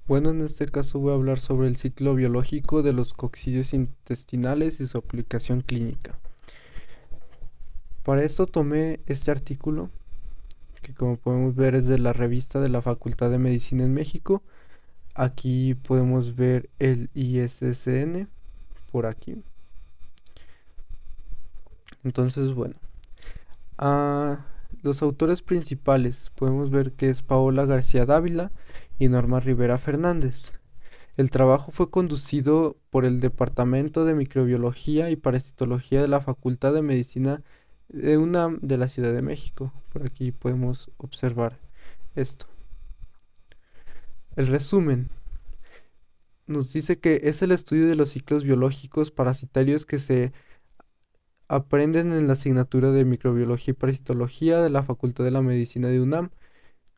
Bueno, en este caso voy a hablar sobre el ciclo biológico de los coccidios intestinales y su aplicación clínica. Para esto tomé este artículo, que como podemos ver es de la revista de la Facultad de Medicina en México. Aquí podemos ver el ISSN por aquí. Entonces, bueno, ah, los autores principales podemos ver que es Paola García Dávila y Norma Rivera Fernández. El trabajo fue conducido por el Departamento de Microbiología y Parasitología de la Facultad de Medicina de UNAM de la Ciudad de México. Por aquí podemos observar esto. El resumen nos dice que es el estudio de los ciclos biológicos parasitarios que se aprenden en la asignatura de Microbiología y Parasitología de la Facultad de la Medicina de UNAM.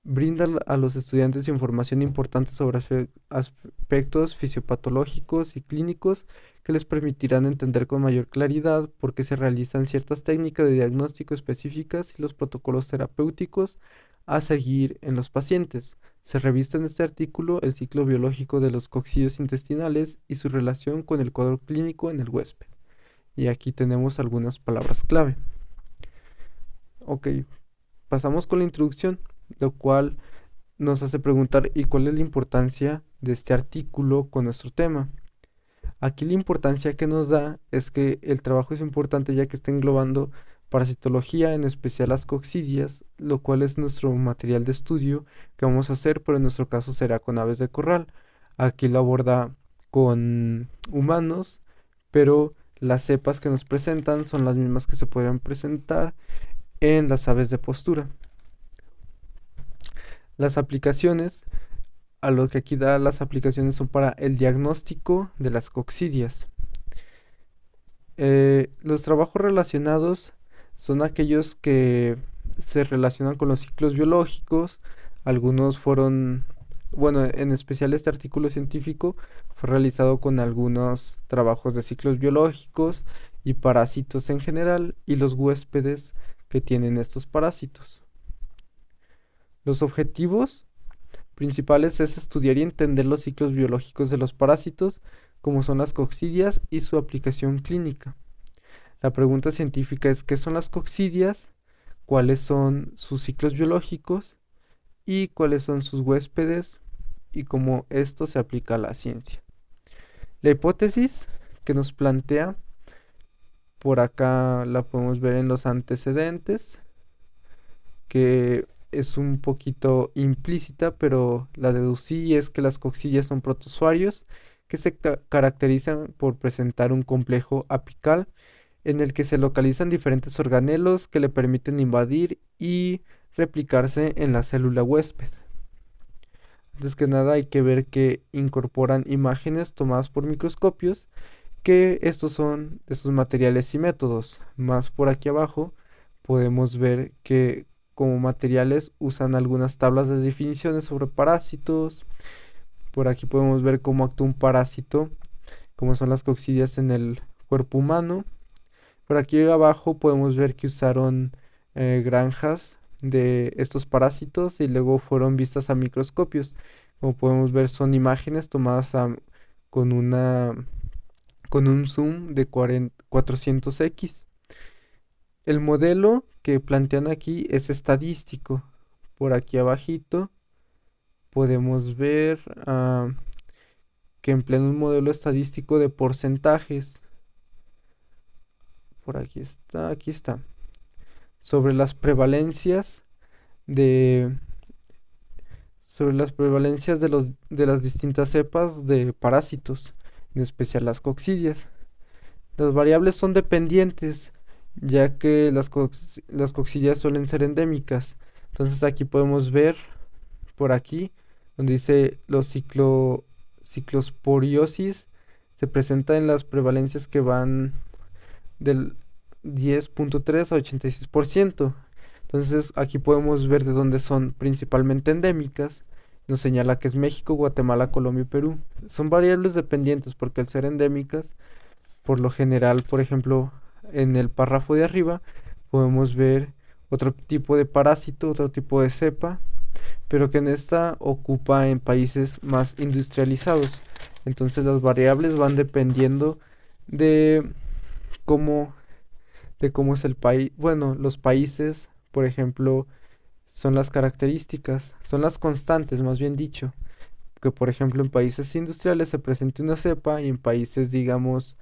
Brinda a los estudiantes información importante sobre aspectos fisiopatológicos y clínicos que les permitirán entender con mayor claridad por qué se realizan ciertas técnicas de diagnóstico específicas y los protocolos terapéuticos a seguir en los pacientes. Se revista en este artículo el ciclo biológico de los coccidios intestinales y su relación con el cuadro clínico en el huésped. Y aquí tenemos algunas palabras clave. Ok, pasamos con la introducción, lo cual nos hace preguntar ¿y cuál es la importancia de este artículo con nuestro tema? Aquí la importancia que nos da es que el trabajo es importante ya que está englobando parasitología, en especial las coccidias, lo cual es nuestro material de estudio que vamos a hacer, pero en nuestro caso será con aves de corral. Aquí lo aborda con humanos, pero las cepas que nos presentan son las mismas que se podrían presentar en las aves de postura. Las aplicaciones, a lo que aquí da las aplicaciones son para el diagnóstico de las coccidias. Los trabajos relacionados son aquellos que se relacionan con los ciclos biológicos. Algunos fueron, bueno, en especial este artículo científico fue realizado con algunos trabajos de ciclos biológicos y parásitos en general y los huéspedes que tienen estos parásitos. Los objetivos principales es estudiar y entender los ciclos biológicos de los parásitos, como son las coccidias y su aplicación clínica. La pregunta científica es ¿qué son las coccidias? ¿Cuáles son sus ciclos biológicos? ¿Y cuáles son sus huéspedes? Y cómo esto se aplica a la ciencia. La hipótesis que nos plantea, por acá la podemos ver en los antecedentes, que es un poquito implícita, pero la deducí es que las coccidias son protozoarios que se caracterizan por presentar un complejo apical en el que se localizan diferentes organelos que le permiten invadir y replicarse en la célula huésped. Antes que nada hay que ver que incorporan imágenes tomadas por microscopios, que estos son de sus materiales y métodos. Más por aquí abajo podemos ver que como materiales usan algunas tablas de definiciones sobre parásitos. Por aquí podemos ver cómo actúa un parásito, como son las coccidias en el cuerpo humano. Por aquí abajo podemos ver que usaron granjas de estos parásitos y luego fueron vistas a microscopios. Como podemos ver son imágenes tomadas con una con un zoom de 400x. El modelo que plantean aquí es estadístico. Por aquí abajito podemos ver que emplean un modelo estadístico de porcentajes. Por aquí está. Sobre las prevalencias de sobre las prevalencias de las distintas cepas de parásitos, en especial las coccidias. Las variables son dependientes, ya que las coccidias suelen ser endémicas. Entonces aquí podemos ver, por aquí, donde dice los ciclosporiosis, se presenta en las prevalencias que van del 10.3 a 86%. Entonces aquí podemos ver de dónde son principalmente endémicas. Nos señala que es México, Guatemala, Colombia y Perú. Son variables dependientes porque al ser endémicas, por lo general, por ejemplo, en el párrafo de arriba podemos ver otro tipo de parásito, otro tipo de cepa pero que en esta ocupa en países más industrializados. Entonces las variables van dependiendo de cómo, de cómo es el país. Bueno, los países, por ejemplo, son las características, son las constantes, más bien dicho, que por ejemplo en países industriales se presente una cepa y en países, digamos,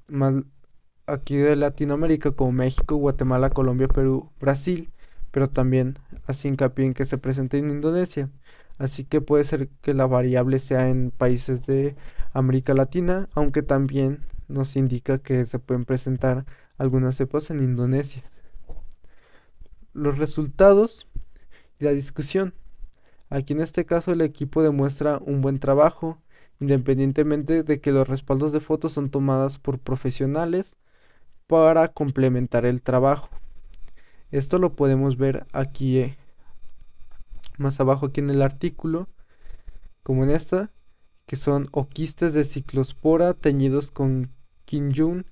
más aquí de Latinoamérica como México, Guatemala, Colombia, Perú, Brasil, pero también hace hincapié en que se presente en Indonesia. Así que puede ser que la variable sea en países de América Latina, aunque también nos indica que se pueden presentar algunas cepas en Indonesia. Los resultados y la discusión. Aquí en este caso el equipo demuestra un buen trabajo, independientemente de que los respaldos de fotos son tomadas por profesionales para complementar el trabajo. Esto lo podemos ver aquí más abajo aquí en el artículo, como en esta, que son oquistes de ciclospora teñidos con quinjun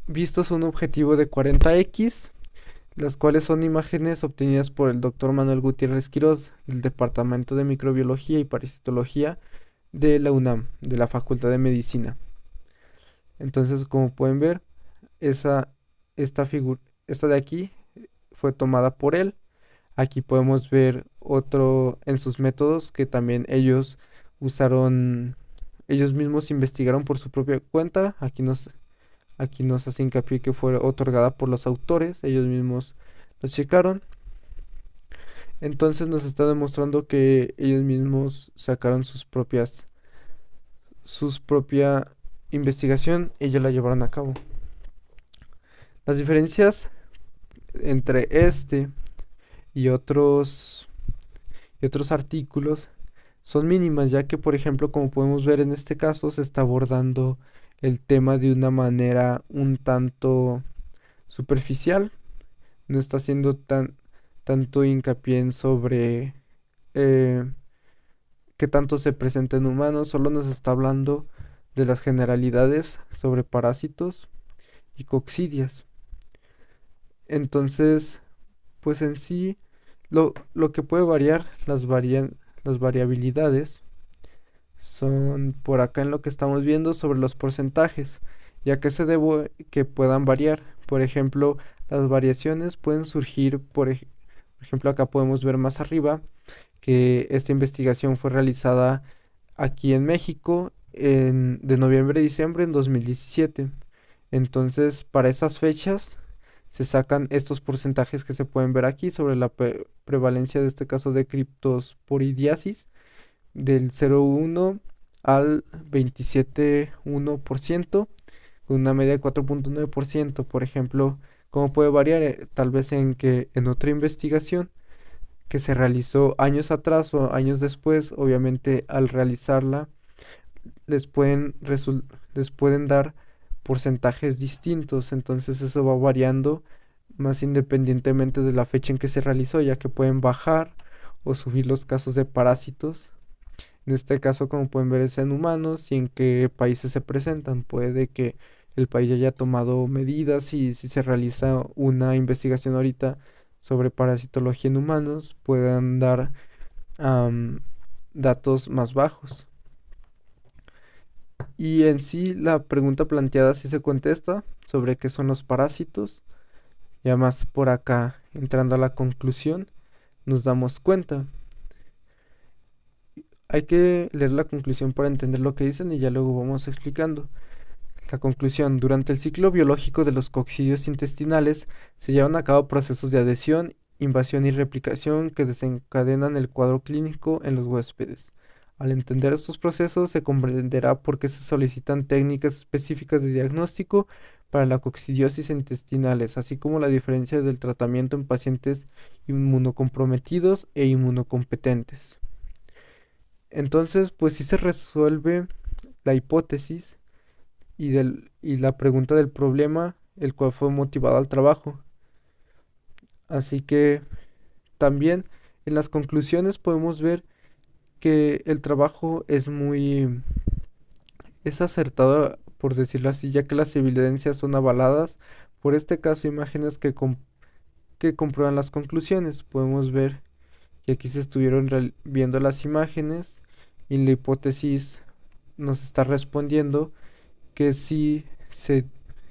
vistos a un objetivo de 40x, las cuales son imágenes obtenidas por el doctor Manuel Gutiérrez Quirós del Departamento de Microbiología y Parasitología de la UNAM, de la Facultad de Medicina. Entonces, como pueden ver, esa, esta de aquí fue tomada por él. Aquí podemos ver otro en sus métodos que también ellos usaron, ellos mismos investigaron por su propia cuenta. Aquí nos hace hincapié que fue otorgada por los autores, ellos mismos los checaron. Entonces nos está demostrando que ellos mismos sacaron sus propia investigación y ya la llevaron a cabo. Las diferencias entre este y otros artículos son mínimas, ya que por ejemplo, como podemos ver en este caso, se está abordando el tema de una manera un tanto superficial, no está haciendo tanto hincapié en sobre eh, qué tanto se presenta en humanos, solo nos está hablando de las generalidades sobre parásitos y coccidias. Entonces, pues en sí, lo que puede variar, las variabilidades, son por acá en lo que estamos viendo sobre los porcentajes, ya que se debe que puedan variar. Por ejemplo, las variaciones pueden surgir, por ejemplo, acá podemos ver más arriba que esta investigación fue realizada aquí en México de noviembre a diciembre en 2017. Entonces, para esas fechas se sacan estos porcentajes que se pueden ver aquí sobre la prevalencia de este caso de criptosporidiasis del 0,1 al 27,1% con una media de 4,9%. Por ejemplo, ¿cómo puede variar? Tal vez en que en otra investigación que se realizó años atrás o años después, obviamente al realizarla les pueden dar porcentajes distintos, entonces eso va variando más independientemente de la fecha en que se realizó, ya que pueden bajar o subir los casos de parásitos. En este caso, como pueden ver, es en humanos y en qué países se presentan. Puede que el país haya tomado medidas y si se realiza una investigación ahorita sobre parasitología en humanos, puedan dar datos más bajos. Y en sí la pregunta planteada sí se contesta sobre qué son los parásitos. Y además por acá, entrando a la conclusión, nos damos cuenta. Hay que leer la conclusión para entender lo que dicen y ya luego vamos explicando. La conclusión, durante el ciclo biológico de los coccidios intestinales se llevan a cabo procesos de adhesión, invasión y replicación que desencadenan el cuadro clínico en los huéspedes. Al entender estos procesos se comprenderá por qué se solicitan técnicas específicas de diagnóstico para la coccidiosis intestinales, así como la diferencia del tratamiento en pacientes inmunocomprometidos e inmunocompetentes. Entonces, pues sí se resuelve la hipótesis y la pregunta del problema, el cual fue motivado al trabajo. Así que también en las conclusiones podemos ver que el trabajo es acertado, por decirlo así, ya que las evidencias son avaladas por este caso imágenes que comprueban las conclusiones. Podemos ver y aquí se estuvieron viendo las imágenes y la hipótesis nos está respondiendo que sí se,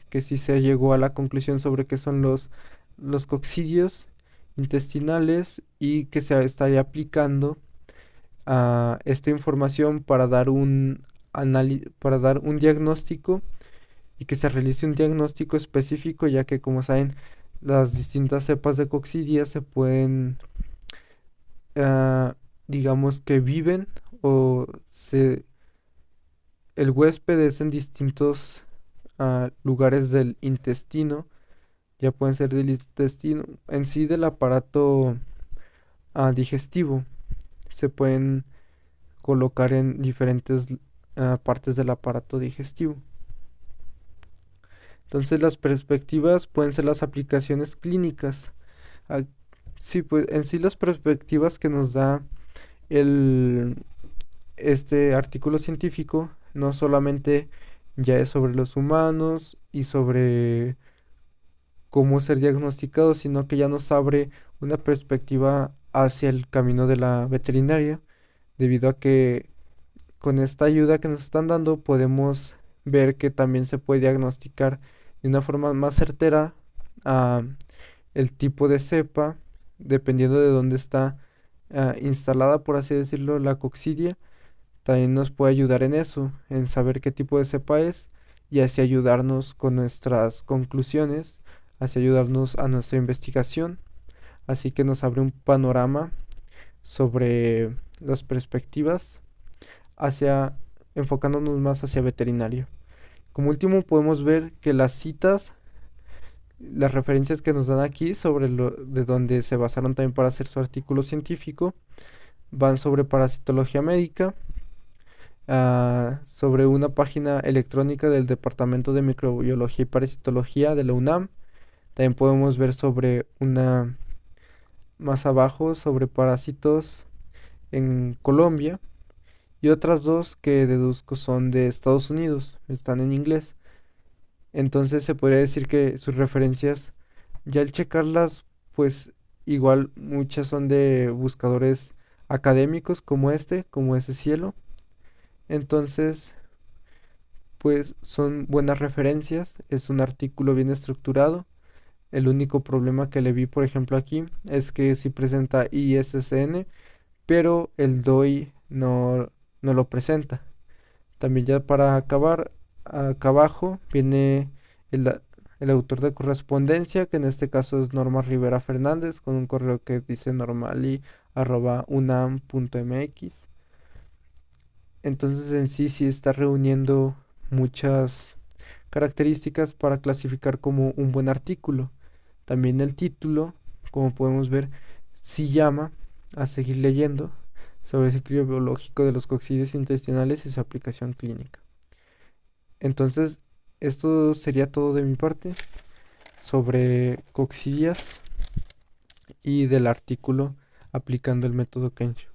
que sí se llegó a la conclusión sobre qué son los coccidios intestinales y que se estaría aplicando a esta información para dar para dar un diagnóstico y que se realice un diagnóstico específico, ya que como saben, las distintas cepas de coccidia se pueden, ah, digamos que viven o se, el huésped es en distintos lugares del intestino, ya pueden ser del intestino en sí del aparato digestivo, se pueden colocar en diferentes partes del aparato digestivo. Entonces las perspectivas pueden ser las aplicaciones clínicas. Ah, sí, pues en sí las perspectivas que nos da el, este artículo científico no solamente ya es sobre los humanos y sobre cómo ser diagnosticados, sino que ya nos abre una perspectiva hacia el camino de la veterinaria, debido a que con esta ayuda que nos están dando podemos ver que también se puede diagnosticar de una forma más certera ah, el tipo de cepa, dependiendo de dónde está instalada, por así decirlo, la coccidia. También nos puede ayudar en eso, en saber qué tipo de cepa es y así ayudarnos con nuestras conclusiones, así ayudarnos a nuestra investigación. Así que nos abre un panorama sobre las perspectivas hacia enfocándonos más hacia veterinario. Como último podemos ver que las citas, las referencias que nos dan aquí sobre lo de donde se basaron también para hacer su artículo científico, van sobre parasitología médica, sobre una página electrónica del Departamento de Microbiología y Parasitología de la UNAM. También podemos ver sobre una más abajo sobre parásitos en Colombia y otras dos que deduzco son de Estados Unidos, están en inglés. Entonces se podría decir que sus referencias, ya al checarlas, pues igual muchas son de buscadores académicos como ese cielo. Entonces, pues son buenas referencias, es un artículo bien estructurado. El único problema que le vi, por ejemplo, aquí es que sí presenta ISSN, pero el DOI no lo presenta. También ya para acabar, acá abajo viene el, el autor de correspondencia, que en este caso es Norma Rivera Fernández, con un correo que dice normali@unam.mx. Entonces en sí sí está reuniendo muchas características para clasificar como un buen artículo. También el título, como podemos ver, sí llama a seguir leyendo sobre el ciclo biológico de los coccidios intestinales y su aplicación clínica. Entonces, esto sería todo de mi parte sobre coccidias y del artículo aplicando el método Kensho.